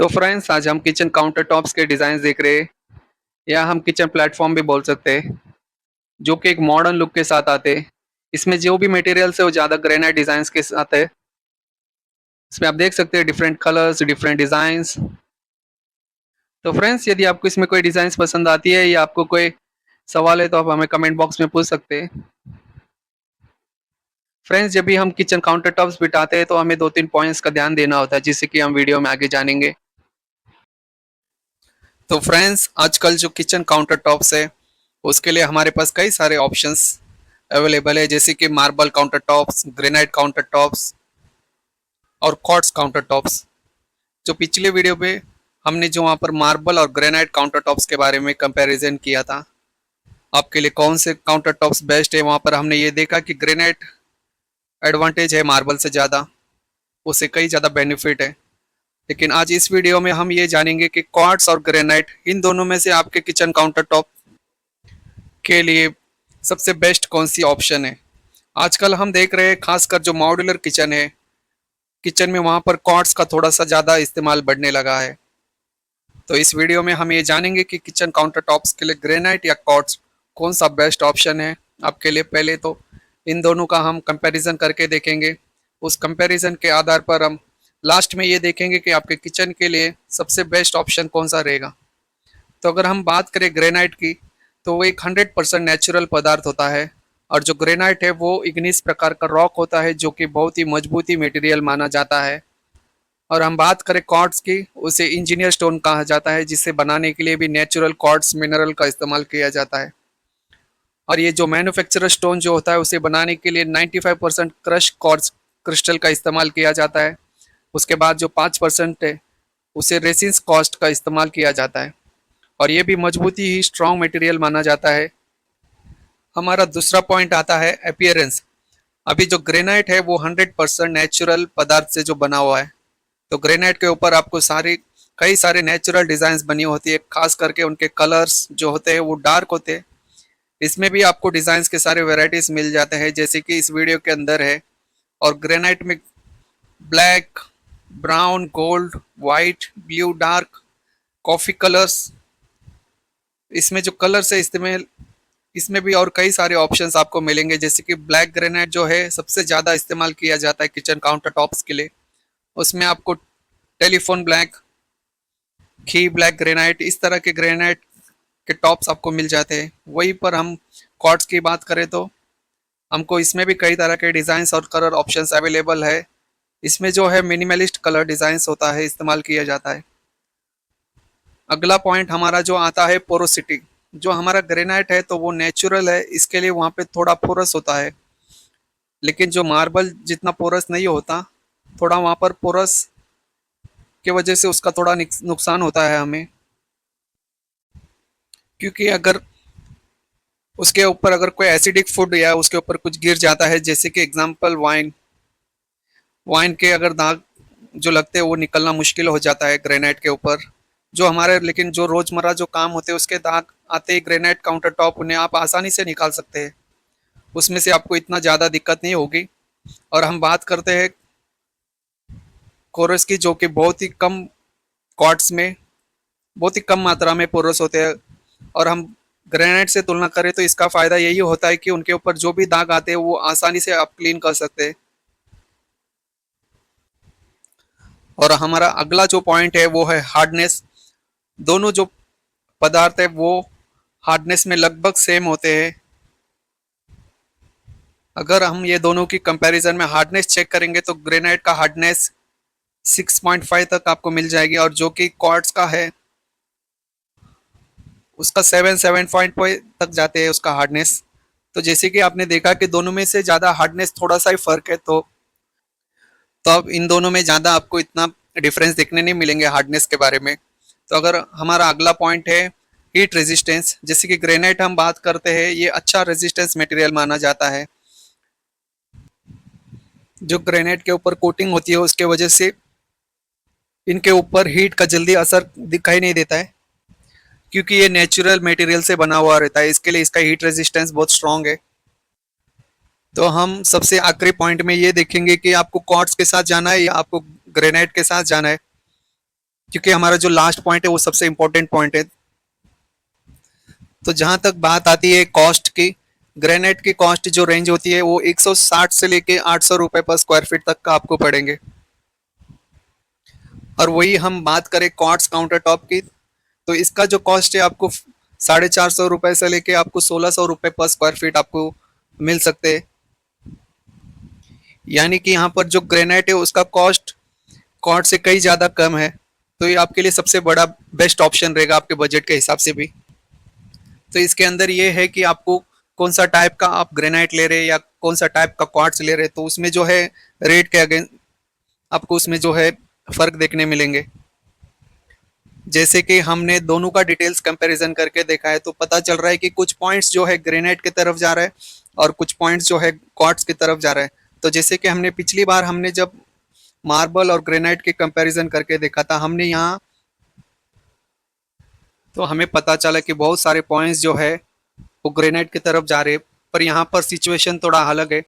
तो फ्रेंड्स, आज हम किचन काउंटर टॉप्स के डिजाइन देख रहे हैं, या हम किचन प्लेटफॉर्म भी बोल सकते हैं, जो कि एक मॉडर्न लुक के साथ आते हैं। इसमें जो भी मटेरियल्स है वो ज्यादा ग्रेनाइट डिजाइन के साथ है। इसमें आप देख सकते हैं डिफरेंट कलर्स, डिफरेंट डिजाइन्स। तो फ्रेंड्स, यदि आपको इसमें कोई डिजाइन पसंद आती है या आपको कोई सवाल है तो आप हमें कमेंट बॉक्स में पूछ सकते हैं। फ्रेंड्स, जब भी हम किचन काउंटर टॉप्स बिठाते हैं तो हमें दो तीन पॉइंट्स का ध्यान देना होता है, जिससे कि हम वीडियो में आगे जानेंगे। तो फ्रेंड्स, आजकल जो किचन काउंटर टॉप्स है उसके लिए हमारे पास कई सारे ऑप्शंस अवेलेबल है, जैसे कि marble counter tops, granite counter tops और क्वार्ट्ज काउंटर टॉप्स। जो पिछले वीडियो पे हमने जो वहाँ पर मार्बल और ग्रेनाइट काउंटर टॉप्स के बारे में कंपैरिजन किया था, आपके लिए कौन से काउंटर टॉप्स बेस्ट है, वहाँ पर हमने ये देखा कि ग्रेनाइट एडवांटेज है मार्बल से ज़्यादा, उससे कई ज़्यादा बेनिफिट है। लेकिन आज इस वीडियो में हम ये जानेंगे कि क्वार्ट्ज और ग्रेनाइट, इन दोनों में से आपके किचन काउंटर टॉप के लिए सबसे बेस्ट कौन सी ऑप्शन है। आजकल हम देख रहे हैं खासकर जो मॉड्यूलर किचन है, किचन में वहाँ पर क्वार्ट्ज का थोड़ा सा ज़्यादा इस्तेमाल बढ़ने लगा है। तो इस वीडियो में हम ये जानेंगे कि किचन काउंटर टॉप्स के लिए ग्रेनाइट या क्वार्ट्ज कौन सा बेस्ट ऑप्शन है आपके लिए। पहले तो इन दोनों का हम कंपैरिजन करके देखेंगे। उस कंपैरिजन के आधार पर हम लास्ट में ये देखेंगे कि आपके किचन के लिए सबसे बेस्ट ऑप्शन कौन सा रहेगा। तो अगर हम बात करें ग्रेनाइट की, तो वो एक 100% नेचुरल पदार्थ होता है। और जो ग्रेनाइट है वो इग्निस प्रकार का रॉक होता है, जो कि बहुत ही मजबूती मटेरियल माना जाता है। और हम बात करें क्वार्ट्ज की, उसे इंजीनियर स्टोन कहा जाता है, जिसे बनाने के लिए भी नेचुरल क्वार्ट्ज मिनरल का इस्तेमाल किया जाता है। और ये जो मैन्युफैक्चरर स्टोन जो होता है उसे बनाने के लिए 95% क्रश क्वार्ट्ज क्रिस्टल का इस्तेमाल किया जाता है। उसके बाद जो 5% है उसे रेसिन्स कॉस्ट का इस्तेमाल किया जाता है। और ये भी मजबूती ही स्ट्रॉन्ग मटेरियल माना जाता है। हमारा दूसरा पॉइंट आता है अपीयरेंस। अभी जो ग्रेनाइट है वो 100% नेचुरल पदार्थ से जो बना हुआ है। तो ग्रेनाइट के ऊपर आपको कई सारे नेचुरल डिजाइन बनी होती है, खास करके उनके कलर्स जो होते हैं वो डार्क होते हैं। इसमें भी आपको डिजाइन के सारे वेराइटीज मिल जाते हैं, जैसे कि इस वीडियो के अंदर है। और ग्रेनाइट में black, brown, gold, white, blue, dark, coffee colours, इसमें जो कलर्स है इसमें भी और कई सारे ऑप्शंस आपको मिलेंगे। जैसे कि ब्लैक ग्रेनाइट जो है सबसे ज़्यादा इस्तेमाल किया जाता है किचन काउंटर टॉप्स के लिए। उसमें आपको टेलीफोन ब्लैक, घी ब्लैक ग्रेनाइट, इस तरह के ग्रेनाइट के टॉप्स आपको मिल जाते हैं। वहीं पर हम क्वार्ट्ज की बात करें तो हमको इसमें भी कई तरह के डिज़ाइंस और कलर ऑप्शंस अवेलेबल है। इसमें जो है मिनिमलिस्ट कलर डिज़ाइंस होता है, इस्तेमाल किया जाता है। अगला पॉइंट हमारा जो आता है पोरोसिटी। जो हमारा ग्रेनाइट है तो वो नेचुरल है, इसके लिए वहाँ पे थोड़ा पोरस होता है। लेकिन जो मार्बल जितना पोरस नहीं होता, थोड़ा वहाँ पर पोरस की वजह से उसका थोड़ा नुकसान होता है हमें। क्योंकि अगर उसके ऊपर अगर कोई एसिडिक फूड या उसके ऊपर कुछ गिर जाता है, जैसे कि एग्जांपल वाइन, वाइन के अगर दाग जो लगते हैं वो निकलना मुश्किल हो जाता है ग्रेनाइट के ऊपर। जो हमारे लेकिन जो रोजमर्रा जो काम होते हैं उसके दाग आते ही ग्रेनाइट काउंटर टॉप, उन्हें आप आसानी से निकाल सकते हैं। उसमें से आपको इतना ज़्यादा दिक्कत नहीं होगी। और हम बात करते हैं कोरस की, जो कि बहुत ही कम क्वार्ट्स में बहुत ही कम मात्रा में पोरस होते हैं। और हम ग्रेनाइट से तुलना करें तो इसका फायदा यही होता है कि उनके ऊपर जो भी दाग आते हैं वो आसानी से आप क्लीन कर सकते हैं। और हमारा अगला जो पॉइंट है वो है हार्डनेस। दोनों जो पदार्थ है वो हार्डनेस में लगभग सेम होते हैं। अगर हम ये दोनों की कंपैरिजन में हार्डनेस चेक करेंगे तो ग्रेनाइट का हार्डनेस 6.5 तक आपको मिल जाएगी, और जो कि क्वार्ट्ज का है उसका 7.5 तक जाते हैं उसका हार्डनेस। तो जैसे कि आपने देखा कि दोनों में से ज़्यादा हार्डनेस थोड़ा सा ही फर्क है। तो अब इन दोनों में ज़्यादा आपको इतना डिफरेंस देखने नहीं मिलेंगे हार्डनेस के बारे में। तो अगर हमारा अगला पॉइंट है हीट रेजिस्टेंस। जैसे कि ग्रेनाइट हम बात करते हैं, ये अच्छा रेजिस्टेंस मटेरियल माना जाता है। जो ग्रेनाइट के ऊपर कोटिंग होती है उसके वजह से इनके ऊपर हीट का जल्दी असर दिखाई नहीं देता है, क्योंकि ये नेचुरल मटेरियल से बना हुआ रहता है। इसके लिए इसका हीट रेजिस्टेंस बहुत स्ट्रांग है। तो हम सबसे आखिरी पॉइंट में ये देखेंगे कि आपको क्वार्ट्ज के साथ जाना है या आपको ग्रेनाइट के साथ जाना है। क्योंकि हमारा जो लास्ट पॉइंट है वो सबसे इंपॉर्टेंट पॉइंट है। तो जहां तक बात आती है कॉस्ट की, ग्रेनाइट की कॉस्ट जो रेंज होती है वो 160 से लेके 800 रुपए पर स्क्वायर फीट तक का आपको पड़ेंगे। और वही हम बात करें क्वार्ट्ज काउंटर टॉप की, तो इसका जो कॉस्ट है आपको 450 रुपए से लेके आपको 1600 रुपए पर स्क्वायर फीट आपको मिल सकते हैं। यानी कि यहाँ पर जो ग्रेनाइट है उसका कॉस्ट क्वार्ट्ज से कई ज़्यादा कम है। तो ये आपके लिए सबसे बड़ा बेस्ट ऑप्शन रहेगा आपके बजट के हिसाब से भी। तो इसके अंदर ये है कि आपको कौन सा टाइप का आप ग्रेनाइट ले रहे हैं या कौन सा टाइप का क्वार्ट्ज ले रहे हैं, तो उसमें जो है रेट के अगेंस्ट आपको उसमें जो है फर्क देखने मिलेंगे। जैसे कि हमने दोनों का डिटेल्स कंपैरिजन करके देखा है तो पता चल रहा है कि कुछ पॉइंट्स जो है ग्रेनाइट की तरफ जा रहा है और कुछ पॉइंट्स जो है क्वार्ट्ज की तरफ जा रहा है। तो जैसे कि हमने पिछली बार हमने जब मार्बल और ग्रेनाइट के कंपैरिजन करके देखा था, हमने यहाँ तो हमें पता चला कि बहुत सारे पॉइंट्स जो है वो ग्रेनाइट की तरफ जा रहे हैं, पर यहाँ पर सिचुएशन थोड़ा अलग है।